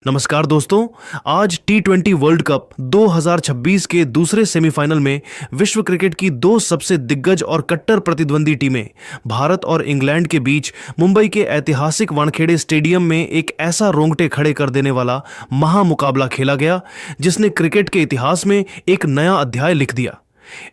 नमस्कार दोस्तों। आज टी20 वर्ल्ड कप 2026 के दूसरे सेमीफाइनल में विश्व क्रिकेट की दो सबसे दिग्गज और कट्टर प्रतिद्वंदी टीमें भारत और इंग्लैंड के बीच मुंबई के ऐतिहासिक वानखेड़े स्टेडियम में एक ऐसा रोंगटे खड़े कर देने वाला महामुकाबला खेला गया जिसने क्रिकेट के इतिहास में एक नया अध्याय लिख दिया।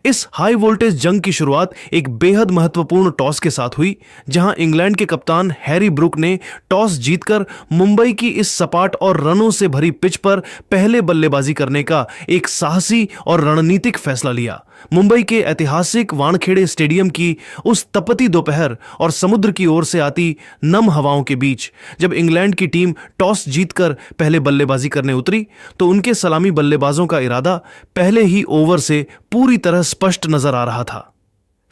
इस हाई वोल्टेज जंग की शुरुआत एक बेहद महत्वपूर्ण टॉस के साथ हुई, जहां इंग्लैंड के कप्तान हैरी ब्रूक ने टॉस जीतकर मुंबई की इस सपाट और रनों से भरी पिच पर पहले बल्लेबाजी करने का एक साहसी और रणनीतिक फैसला लिया। मुंबई के ऐतिहासिक वानखेड़े स्टेडियम की उस तपती दोपहर और समुद्र की ओर से आती नम हवाओं के बीच जब इंग्लैंड की टीम टॉस जीतकर पहले बल्लेबाजी करने उतरी तो उनके सलामी बल्लेबाजों का इरादा पहले ही ओवर से पूरी तरह स्पष्ट नजर आ रहा था।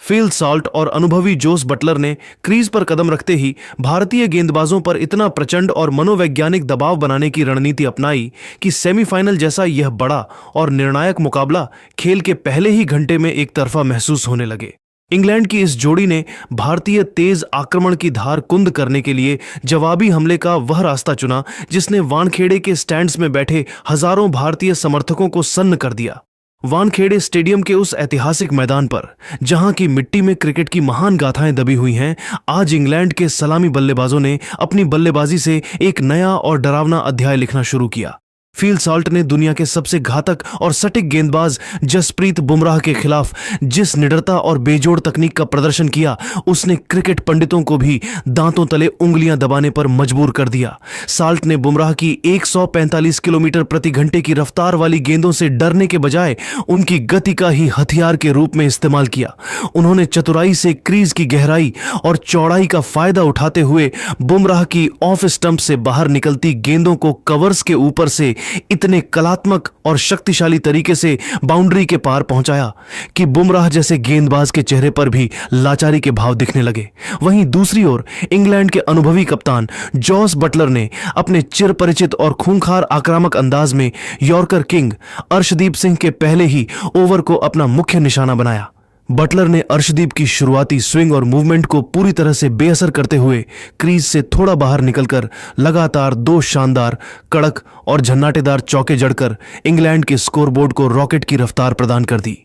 फिल सॉल्ट और अनुभवी जोस बटलर ने क्रीज पर कदम रखते ही भारतीय गेंदबाजों पर इतना प्रचंड और मनोवैज्ञानिक दबाव बनाने की रणनीति अपनाई कि सेमीफाइनल जैसा यह बड़ा और निर्णायक मुकाबला खेल के पहले ही घंटे में एक तरफा महसूस होने लगे। इंग्लैंड की इस जोड़ी ने भारतीय तेज आक्रमण की धार कुंद करने के लिए जवाबी हमले का वह रास्ता चुना जिसने वानखेड़े के स्टैंड्स में बैठे हजारों भारतीय समर्थकों को सन्न कर दिया। वानखेड़े स्टेडियम के उस ऐतिहासिक मैदान पर जहां की मिट्टी में क्रिकेट की महान गाथाएं दबी हुई हैं, आज इंग्लैंड के सलामी बल्लेबाजों ने अपनी बल्लेबाजी से एक नया और डरावना अध्याय लिखना शुरू किया। फिल सॉल्ट ने दुनिया के सबसे घातक और सटीक गेंदबाज जसप्रीत बुमराह के खिलाफ जिस निडरता और बेजोड़ तकनीक का प्रदर्शन किया, उसने क्रिकेट पंडितों को भी दांतों तले उंगलियां दबाने पर मजबूर कर दिया। सॉल्ट ने बुमराह की 145 किलोमीटर प्रति घंटे की रफ्तार वाली गेंदों से डरने के बजाय उनकी गति का ही हथियार के रूप में इस्तेमाल किया। उन्होंने चतुराई से क्रीज की गहराई और चौड़ाई का फायदा उठाते हुए बुमराह की ऑफ स्टंप से बाहर निकलती गेंदों को कवर्स के ऊपर से इतने कलात्मक और शक्तिशाली तरीके से बाउंड्री के पार पहुंचाया कि बुमराह जैसे गेंदबाज के चेहरे पर भी लाचारी के भाव दिखने लगे। वहीं दूसरी ओर इंग्लैंड के अनुभवी कप्तान जोस बटलर ने अपने चिरपरिचित और खूंखार आक्रामक अंदाज में यॉर्कर किंग अर्शदीप सिंह के पहले ही ओवर को अपना मुख्य निशाना बनाया। बटलर ने अर्शदीप की शुरुआती स्विंग और मूवमेंट को पूरी तरह से बेअसर करते हुए क्रीज से थोड़ा बाहर निकलकर लगातार दो शानदार, कड़क और झन्नाटेदार चौके जड़कर इंग्लैंड के स्कोरबोर्ड को रॉकेट की रफ्तार प्रदान कर दी।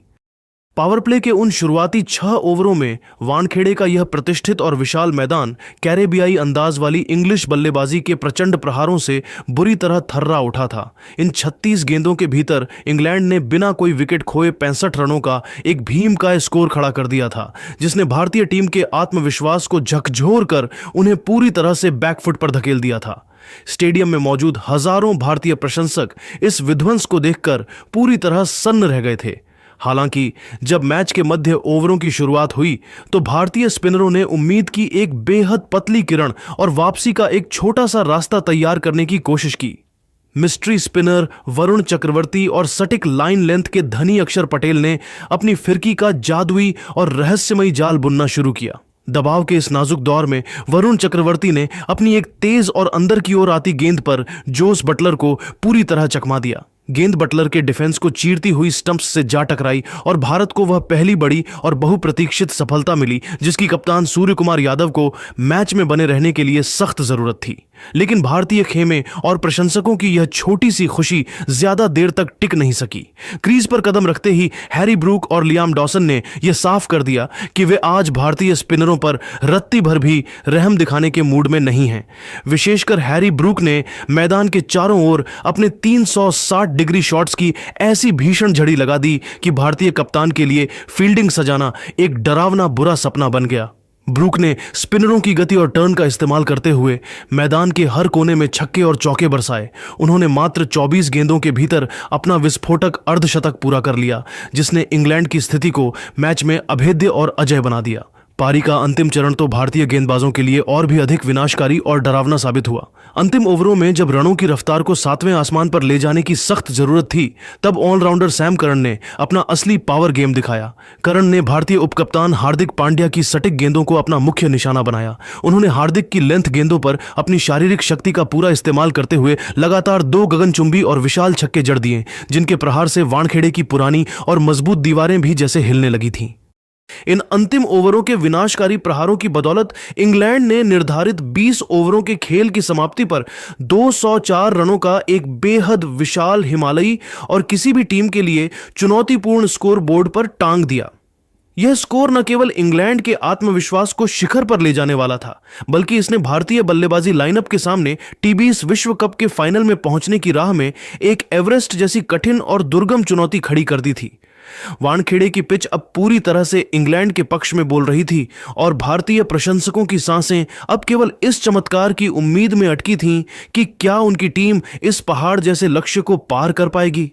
पावर प्ले के उन शुरुआती 6 ओवरों में वानखेड़े का यह प्रतिष्ठित और विशाल मैदान कैरेबियाई अंदाज वाली इंग्लिश बल्लेबाजी के प्रचंड प्रहारों से बुरी तरह थर्रा उठा था। इन 36 गेंदों के भीतर इंग्लैंड ने बिना कोई विकेट खोए 65 रनों का एक भीमकाय स्कोर खड़ा कर दिया था, जिसने भारतीय टीम के आत्मविश्वास को झकझोर कर उन्हें पूरी तरह से बैकफुट पर धकेल दिया था। स्टेडियम में मौजूद हजारों भारतीय प्रशंसक इस विध्वंस को देखकर पूरी तरह सन्न रह गए थे। हालांकि जब मैच के मध्य ओवरों की शुरुआत हुई तो भारतीय स्पिनरों ने उम्मीद की एक बेहद पतली किरण और वापसी का एक छोटा सा रास्ता तैयार करने की कोशिश की। मिस्ट्री स्पिनर वरुण चक्रवर्ती और सटीक लाइन लेंथ के धनी अक्षर पटेल ने अपनी फिरकी का जादुई और रहस्यमयी जाल बुनना शुरू किया। दबाव के इस नाजुक दौर में वरुण चक्रवर्ती ने अपनी एक तेज और अंदर की ओर आती गेंद पर जोस बटलर को पूरी तरह चकमा दिया। गेंद बटलर के डिफेंस को चीरती हुई स्टंप्स से जा टकराई और भारत को वह पहली बड़ी और बहुप्रतीक्षित सफलता मिली जिसकी कप्तान सूर्य कुमार यादव को मैच में बने रहने के लिए सख्त जरूरत थी। लेकिन भारतीय खेमे और प्रशंसकों की यह छोटी सी खुशी ज्यादा देर तक टिक नहीं सकी। क्रीज पर कदम रखते ही हैरी ब्रूक और लियाम डॉसन ने यह साफ कर दिया कि वे आज भारतीय स्पिनरों पर रत्ती भर भी रहम दिखाने के मूड में नहीं हैं। विशेषकर हैरी ब्रूक ने मैदान के चारों ओर अपने 360 डिग्री शॉट्स की ऐसी भीषण झड़ी लगा दी कि भारतीय कप्तान के लिए फील्डिंग सजाना एक डरावना बुरा सपना बन गया। ब्रूक ने स्पिनरों की गति और टर्न का इस्तेमाल करते हुए मैदान के हर कोने में छक्के और चौके बरसाए। उन्होंने मात्र 24 गेंदों के भीतर अपना विस्फोटक अर्धशतक पूरा कर लिया, जिसने इंग्लैंड की स्थिति को मैच में अभेद्य और अजय बना दिया। पारी का अंतिम चरण तो भारतीय गेंदबाजों के लिए और भी अधिक विनाशकारी और डरावना साबित हुआ। अंतिम ओवरों में जब रनों की रफ्तार को 7वें आसमान पर ले जाने की सख्त जरूरत थी, तब ऑलराउंडर सैम करन ने अपना असली पावर गेम दिखाया। करन ने भारतीय उपकप्तान हार्दिक पांड्या की सटीक गेंदों को अपना मुख्य निशाना बनाया। उन्होंने हार्दिक की लेंथ गेंदों पर अपनी शारीरिक शक्ति का पूरा इस्तेमाल करते हुए लगातार 2 गगनचुंबी और विशाल छक्के जड़ दिए, जिनके प्रहार से वानखेड़े की पुरानी और मजबूत दीवारें भी जैसे हिलने लगी थीं। इन अंतिम ओवरों के विनाशकारी प्रहारों की बदौलत इंग्लैंड ने निर्धारित 20 ओवरों के खेल की समाप्ति पर 204 रनों का एक बेहद विशाल हिमालयी और किसी भी टीम के लिए चुनौतीपूर्ण स्कोर बोर्ड पर टांग दिया। यह स्कोर न केवल इंग्लैंड के आत्मविश्वास को शिखर पर ले जाने वाला था, बल्कि इसने भारतीय बल्लेबाजी लाइनअप के सामने टी20 विश्व कप के फाइनल में पहुंचने की राह में एक एवरेस्ट जैसी कठिन और दुर्गम चुनौती खड़ी कर दी थी। वानखेड़े की पिच अब पूरी तरह से इंग्लैंड के पक्ष में बोल रही थी और भारतीय प्रशंसकों की सांसें अब केवल इस चमत्कार की उम्मीद में अटकी थीं कि क्या उनकी टीम इस पहाड़ जैसे लक्ष्य को पार कर पाएगी।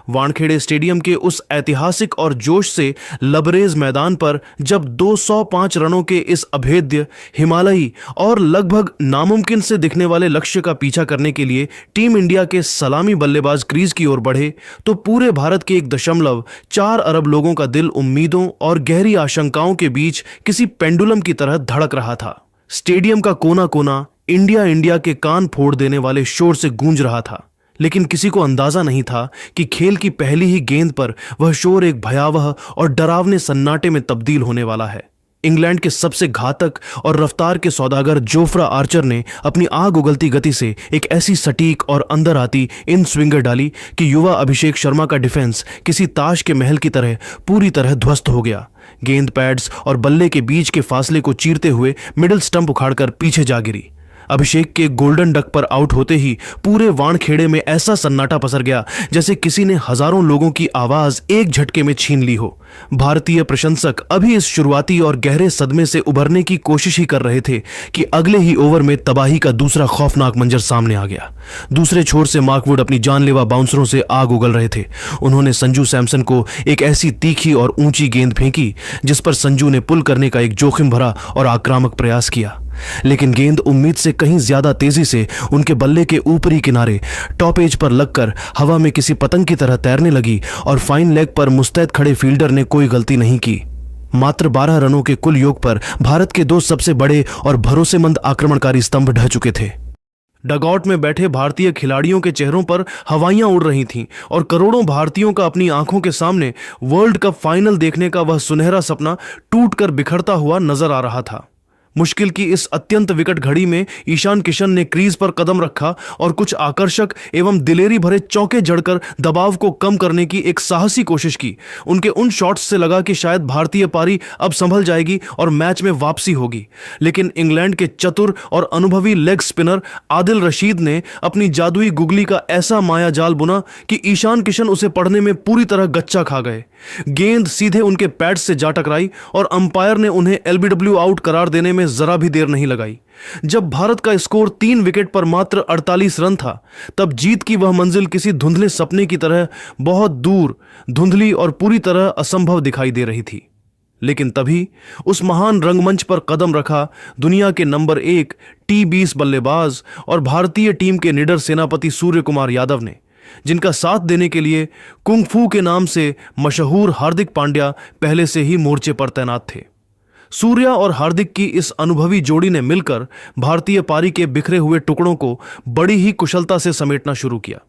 वानखेड़े स्टेडियम के उस ऐतिहासिक और जोश से लबरेज मैदान पर जब 205 रनों के इस अभेद्य, हिमालयी और लगभग नामुमकिन से दिखने वाले लक्ष्य का पीछा करने के लिए टीम इंडिया के सलामी बल्लेबाज क्रीज की ओर बढ़े, तो पूरे भारत के 1.4 अरब लोगों का दिल उम्मीदों और गहरी आशंकाओं के बीच किसी पेंडुलम की तरह धड़क रहा था। स्टेडियम का कोना कोना इंडिया इंडिया के कान फोड़ देने वाले शोर से गूंज रहा था, लेकिन किसी को अंदाजा नहीं था कि खेल की पहली ही गेंद पर वह शोर एक भयावह और डरावने सन्नाटे में तब्दील होने वाला है। इंग्लैंड के सबसे घातक और रफ्तार के सौदागर जोफ्रा आर्चर ने अपनी आग उगलती गति से एक ऐसी सटीक और अंदर आती इन स्विंगर डाली कि युवा अभिषेक शर्मा का डिफेंस किसी ताश के महल की तरह पूरी तरह ध्वस्त हो गया। गेंद पैड्स और बल्ले के बीच के फासले को चीरते हुए मिडिल स्टंप उखाड़कर पीछे जा गिरी। अभिषेक के गोल्डन डक पर आउट होते ही पूरे वानखेड़े में ऐसा सन्नाटा पसर गया जैसे किसी ने हजारों लोगों की आवाज एक झटके में छीन ली हो। भारतीय प्रशंसक अभी इस शुरुआती और गहरे सदमे से उभरने की कोशिश ही कर रहे थे कि अगले ही ओवर में तबाही का दूसरा खौफनाक मंजर सामने आ गया। दूसरे छोर से मार्क वुड अपनी जानलेवा बाउंसरों से आग उगल रहे थे। उन्होंने संजू सैमसन को एक ऐसी तीखी और ऊंची गेंद फेंकी जिस पर संजू ने पुल करने का एक जोखिम भरा और आक्रामक प्रयास किया, लेकिन गेंद उम्मीद से कहीं ज्यादा तेजी से उनके बल्ले के ऊपरी किनारे टॉप एज पर लगकर हवा में किसी पतंग की तरह तैरने लगी और फाइन लेग पर मुस्तैद खड़े फील्डर ने कोई गलती नहीं की। मात्र 12 रनों के कुल योग पर भारत के दो सबसे बड़े और भरोसेमंद आक्रमणकारी स्तंभ ढह चुके थे। डगआउट में बैठे भारतीय खिलाड़ियों के चेहरों पर हवाइयां उड़ रही थीं और करोड़ों भारतीयों का अपनी आंखों के सामने वर्ल्ड कप फाइनल देखने का वह सुनहरा सपना टूटकर बिखरता हुआ नजर आ रहा था। मुश्किल की इस अत्यंत विकट घड़ी में ईशान किशन ने क्रीज पर कदम रखा और कुछ आकर्षक एवं दिलेरी भरे चौके जड़कर दबाव को कम करने की एक साहसी कोशिश की। उनके उन शॉट्स से लगा कि शायद भारतीय पारी अब संभल जाएगी और मैच में वापसी होगी, लेकिन इंग्लैंड के चतुर और अनुभवी लेग स्पिनर आदिल रशीद ने अपनी जादुई गुगली का ऐसा माया जाल बुना कि ईशान किशन उसे पढ़ने में पूरी तरह गच्चा खा गए। गेंद सीधे उनके पैड से जा टकराई और अंपायर ने उन्हें एलबीडब्ल्यू आउट करार देने में जरा भी देर नहीं लगाई। जब भारत का स्कोर 3 विकेट पर मात्र 48 रन था, तब जीत की वह मंजिल किसी धुंधले सपने की तरह बहुत दूर, धुंधली और पूरी तरह असंभव दिखाई दे रही थी। लेकिन तभी उस महान रंगमंच पर कदम रखा दुनिया के नंबर 1 T20 बल्लेबाज और भारतीय टीम के निडर सेनापति सूर्य कुमार यादव ने, जिनका साथ देने के लिए कुंग फू के नाम से मशहूर हार्दिक पांड्या पहले से ही मोर्चे पर तैनात थे। सूर्या और हार्दिक की इस अनुभवी जोड़ी ने मिलकर भारतीय पारी के बिखरे हुए टुकड़ों को बड़ी ही कुशलता से समेटना शुरू किया।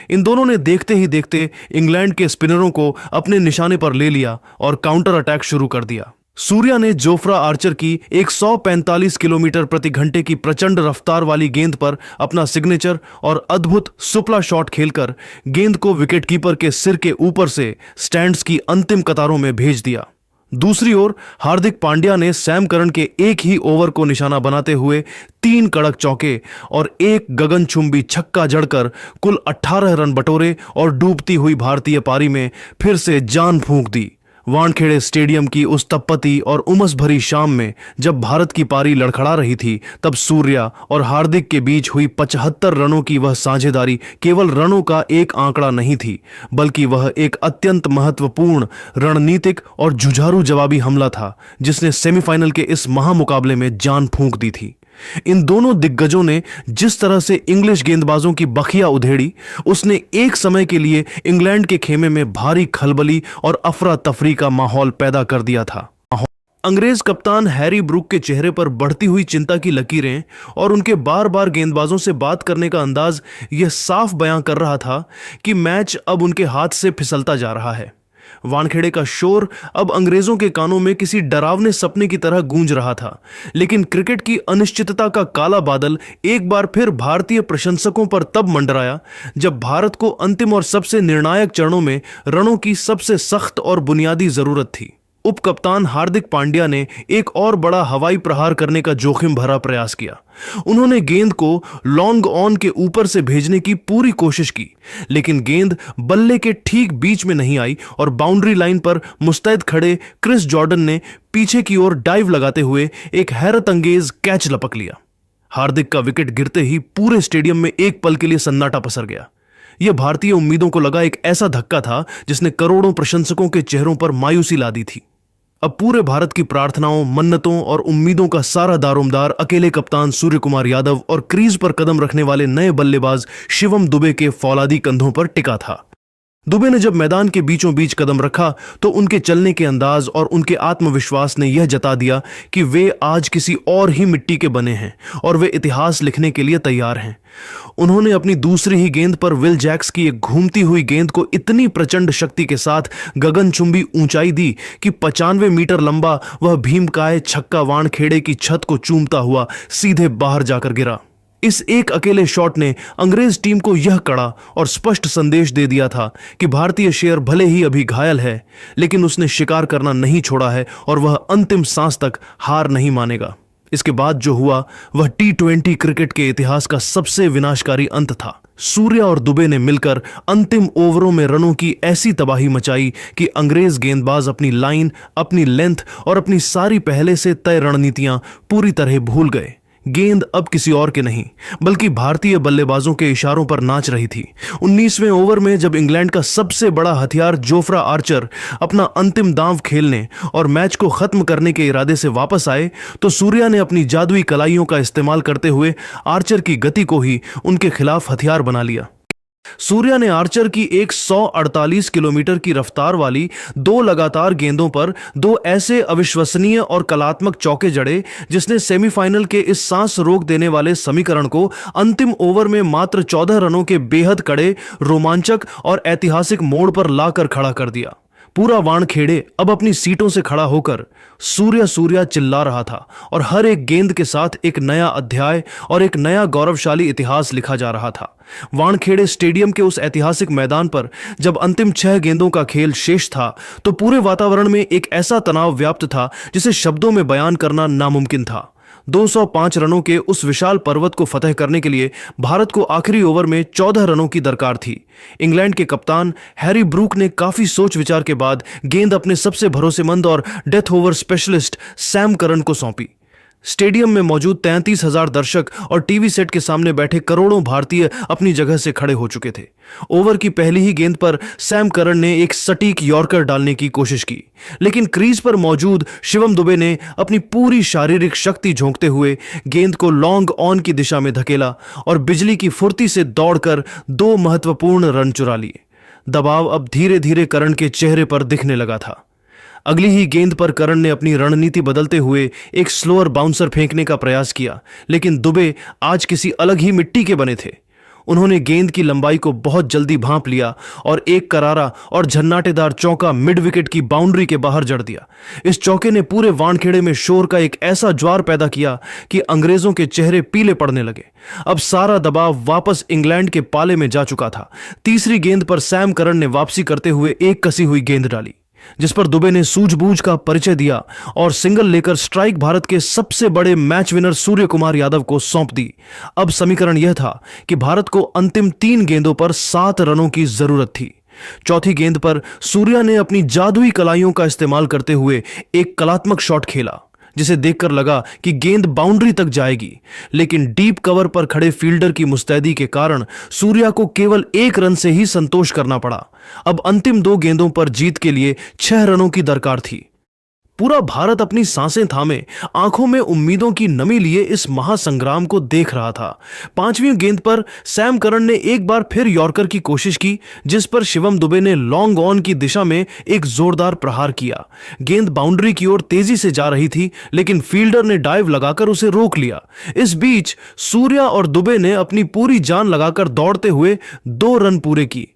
इन दोनों ने देखते ही देखते इंग्लैंड के स्पिनरों को अपने निशाने पर ले लिया और काउंटर अटैक शुरू कर दिया। सूर्या ने जोफ्रा आर्चर की 145 किलोमीटर प्रति घंटे की प्रचंड रफ्तार वाली गेंद पर अपना सिग्नेचर और अद्भुत सुपला शॉट खेलकर गेंद को विकेटकीपर के सिर के ऊपर से स्टैंड्स की अंतिम कतारों में भेज दिया। दूसरी ओर हार्दिक पांड्या ने सैम करन के एक ही ओवर को निशाना बनाते हुए 3 कड़क चौके और एक गगनचुंबी छक्का जड़कर कुल 18 रन बटोरे और डूबती हुई भारतीय पारी में फिर से जान फूंक दी। वानखेड़े स्टेडियम की उस तपती और उमस भरी शाम में जब भारत की पारी लड़खड़ा रही थी, तब सूर्या और हार्दिक के बीच हुई 75 रनों की वह साझेदारी केवल रनों का एक आंकड़ा नहीं थी, बल्कि वह एक अत्यंत महत्वपूर्ण रणनीतिक और जुझारू जवाबी हमला था जिसने सेमीफाइनल के इस महामुकाबले में जान फूंक दी थी। इन दोनों दिग्गजों ने जिस तरह से इंग्लिश गेंदबाजों की बखिया उधेड़ी, उसने एक समय के लिए इंग्लैंड के खेमे में भारी खलबली और अफरा तफरी का माहौल पैदा कर दिया था। अंग्रेज कप्तान हैरी ब्रूक के चेहरे पर बढ़ती हुई चिंता की लकीरें और उनके बार बार गेंदबाजों से बात करने का अंदाज यह साफ बयां कर रहा था कि मैच अब उनके हाथ से फिसलता जा रहा है। वानखेड़े का शोर अब अंग्रेजों के कानों में किसी डरावने सपने की तरह गूंज रहा था। लेकिन क्रिकेट की अनिश्चितता का काला बादल एक बार फिर भारतीय प्रशंसकों पर तब मंडराया जब भारत को अंतिम और सबसे निर्णायक चरणों में रनों की सबसे सख्त और बुनियादी जरूरत थी। उप कप्तान हार्दिक पांड्या ने एक और बड़ा हवाई प्रहार करने का जोखिम भरा प्रयास किया। उन्होंने गेंद को लॉन्ग ऑन के ऊपर से भेजने की पूरी कोशिश की, लेकिन गेंद बल्ले के ठीक बीच में नहीं आई और बाउंड्री लाइन पर मुस्तैद खड़े क्रिस जॉर्डन ने पीछे की ओर डाइव लगाते हुए एक हैरत अंगेज कैच लपक लिया। हार्दिक का विकेट गिरते ही पूरे स्टेडियम में एक पल के लिए सन्नाटा पसर गया। यह भारतीय उम्मीदों को लगा एक ऐसा धक्का था जिसने करोड़ों प्रशंसकों के चेहरों पर मायूसी ला दी थी। अब पूरे भारत की प्रार्थनाओं, मन्नतों और उम्मीदों का सारा दारोमदार अकेले कप्तान सूर्य कुमार यादव और क्रीज पर कदम रखने वाले नए बल्लेबाज शिवम दुबे के फौलादी कंधों पर टिका था। दुबे ने जब मैदान के बीचों बीच कदम रखा तो उनके चलने के अंदाज और उनके आत्मविश्वास ने यह जता दिया कि वे आज किसी और ही मिट्टी के बने हैं और वे इतिहास लिखने के लिए तैयार हैं। उन्होंने अपनी दूसरी ही गेंद पर विल जैक्स की एक घूमती हुई गेंद को इतनी प्रचंड शक्ति के साथ गगनचुंबी ऊंचाई दी कि 95 मीटर लंबा वह भीमकाय छक्का वानखेड़े की छत को चूमता हुआ सीधे बाहर जाकर गिरा। इस एक अकेले शॉट ने अंग्रेज टीम को यह कड़ा और स्पष्ट संदेश दे दिया था कि भारतीय शेर भले ही अभी घायल है, लेकिन उसने शिकार करना नहीं छोड़ा है और वह अंतिम सांस तक हार नहीं मानेगा। इसके बाद जो हुआ वह T20 क्रिकेट के इतिहास का सबसे विनाशकारी अंत था। सूर्या और दुबे ने मिलकर अंतिम ओवरों में रनों की ऐसी तबाही मचाई कि अंग्रेज गेंदबाज अपनी लाइन, अपनी लेंथ और अपनी सारी पहले से तय रणनीतियां पूरी तरह भूल गए। गेंद अब किसी और के नहीं बल्कि भारतीय बल्लेबाजों के इशारों पर नाच रही थी। 19वें ओवर में जब इंग्लैंड का सबसे बड़ा हथियार जोफ्रा आर्चर अपना अंतिम दांव खेलने और मैच को खत्म करने के इरादे से वापस आए तो सूर्या ने अपनी जादुई कलाइयों का इस्तेमाल करते हुए आर्चर की गति को ही उनके खिलाफ हथियार बना लिया। सूर्या ने आर्चर की एक 148 किलोमीटर की रफ्तार वाली दो लगातार गेंदों पर दो ऐसे अविश्वसनीय और कलात्मक चौके जड़े जिसने सेमीफाइनल के इस सांस रोक देने वाले समीकरण को अंतिम ओवर में मात्र 14 रनों के बेहद कड़े, रोमांचक और ऐतिहासिक मोड़ पर लाकर खड़ा कर दिया। पूरा वानखेड़े अब अपनी सीटों से खड़ा होकर सूर्या सूर्या चिल्ला रहा था और हर एक गेंद के साथ एक नया अध्याय और एक नया गौरवशाली इतिहास लिखा जा रहा था। वानखेड़े स्टेडियम के उस ऐतिहासिक मैदान पर जब अंतिम 6 गेंदों का खेल शेष था तो पूरे वातावरण में एक ऐसा तनाव व्याप्त था जिसे शब्दों में बयान करना नामुमकिन था। 205 रनों के उस विशाल पर्वत को फतह करने के लिए भारत को आखिरी ओवर में 14 रनों की दरकार थी। इंग्लैंड के कप्तान हैरी ब्रूक ने काफी सोच विचार के बाद गेंद अपने सबसे भरोसेमंद और death over specialist Sam Curran को सौंपी। स्टेडियम में मौजूद 33,000 दर्शक और टीवी सेट के सामने बैठे करोड़ों भारतीय अपनी जगह से खड़े हो चुके थे। ओवर की पहली ही गेंद पर सैम करन ने एक सटीक यॉर्कर डालने की कोशिश की, लेकिन क्रीज पर मौजूद शिवम दुबे ने अपनी पूरी शारीरिक शक्ति झोंकते हुए गेंद को लॉन्ग ऑन की दिशा में धकेला और बिजली की फुर्ती से दौड़कर 2 महत्वपूर्ण रन चुरा लिए। दबाव अब धीरे धीरे करन के चेहरे पर दिखने लगा था। अगली ही गेंद पर करन ने अपनी रणनीति बदलते हुए एक स्लोअर बाउंसर फेंकने का प्रयास किया, लेकिन दुबे आज किसी अलग ही मिट्टी के बने थे। उन्होंने गेंद की लंबाई को बहुत जल्दी भांप लिया और एक करारा और झन्नाटेदार चौका मिड विकेट की बाउंड्री के बाहर जड़ दिया। इस चौके ने पूरे वानखेड़े में शोर का एक ऐसा ज्वार पैदा किया कि अंग्रेजों के चेहरे पीले पड़ने लगे। अब सारा दबाव वापस इंग्लैंड के पाले में जा चुका था। तीसरी गेंद पर सैम करन ने वापसी करते हुए एक कसी हुई गेंद डाली, जिस पर दुबे ने सूझबूझ का परिचय दिया और सिंगल लेकर स्ट्राइक भारत के सबसे बड़े मैच विनर सूर्य कुमार यादव को सौंप दी। अब समीकरण यह था कि भारत को अंतिम 3 गेंदों पर 7 रनों की जरूरत थी। चौथी गेंद पर सूर्या ने अपनी जादुई कलाइयों का इस्तेमाल करते हुए एक कलात्मक शॉट खेला, जिसे देखकर लगा कि गेंद बाउंड्री तक जाएगी, लेकिन डीप कवर पर खड़े फील्डर की मुस्तैदी के कारण सूर्या को केवल 1 रन से ही संतोष करना पड़ा। अब अंतिम 2 गेंदों पर जीत के लिए 6 रनों की दरकार थी। पूरा भारत अपनी सांसें थामे आंखों में उम्मीदों की नमी लिए इस महासंग्राम को देख रहा था। 5वीं गेंद पर सैम करन ने एक बार फिर यॉर्कर की कोशिश की, जिस पर शिवम दुबे ने लॉन्ग ऑन की दिशा में एक जोरदार प्रहार किया। गेंद बाउंड्री की ओर तेजी से जा रही थी, लेकिन फील्डर ने डाइव लगाकर उसे रोक लिया। इस बीच सूर्या और दुबे ने अपनी पूरी जान लगाकर दौड़ते हुए 2 रन पूरे की।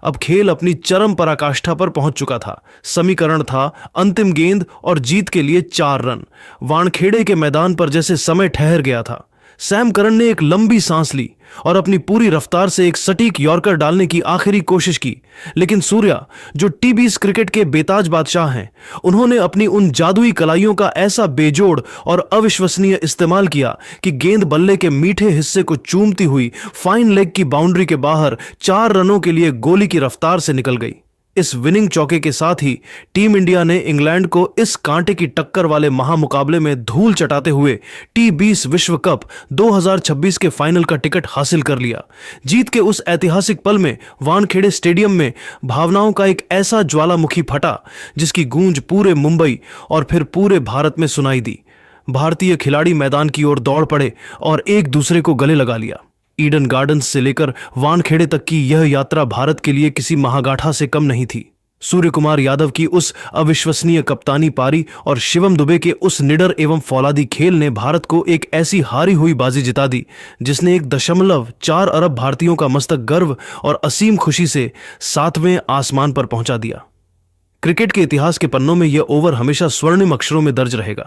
अब खेल अपनी चरम पराकाष्ठा पर पहुंच चुका था। समीकरण था अंतिम गेंद और जीत के लिए 4 रन। वानखेड़े के मैदान पर जैसे समय ठहर गया था। सैम करन ने एक लंबी सांस ली और अपनी पूरी रफ्तार से एक सटीक यॉर्कर डालने की आखिरी कोशिश की, लेकिन सूर्या, जो टी20 क्रिकेट के बेताज बादशाह हैं, उन्होंने अपनी उन जादुई कलाइयों का ऐसा बेजोड़ और अविश्वसनीय इस्तेमाल किया कि गेंद बल्ले के मीठे हिस्से को चूमती हुई फाइन लेग की बाउंड्री के बाहर 4 रनों के लिए गोली की रफ्तार से निकल गई। इस विनिंग चौके के साथ ही टीम इंडिया ने इंग्लैंड को इस कांटे की टक्कर वाले महामुकाबले में धूल चटाते हुए टी20 विश्व कप 2026 के फाइनल का टिकट हासिल कर लिया। जीत के उस ऐतिहासिक पल में वानखेड़े स्टेडियम में भावनाओं का एक ऐसा ज्वालामुखी फटा जिसकी गूंज पूरे मुंबई और फिर पूरे भारत में सुनाई दी। भारतीय खिलाड़ी मैदान की ओर दौड़ पड़े और एक दूसरे को गले लगा लिया। ईडन गार्डन्स से लेकर वानखेड़े तक की यह यात्रा भारत के लिए किसी महागाठा से कम नहीं थी। सूर्य कुमार यादव की उस अविश्वसनीय कप्तानी पारी और शिवम दुबे के उस निडर एवं फौलादी खेल ने भारत को एक ऐसी हारी हुई बाजी जिता दी जिसने 1.4 अरब भारतीयों का मस्तक गर्व और असीम खुशी से 7वें आसमान पर पहुंचा दिया। क्रिकेट के इतिहास के पन्नों में यह ओवर हमेशा स्वर्णिम अक्षरों में दर्ज रहेगा।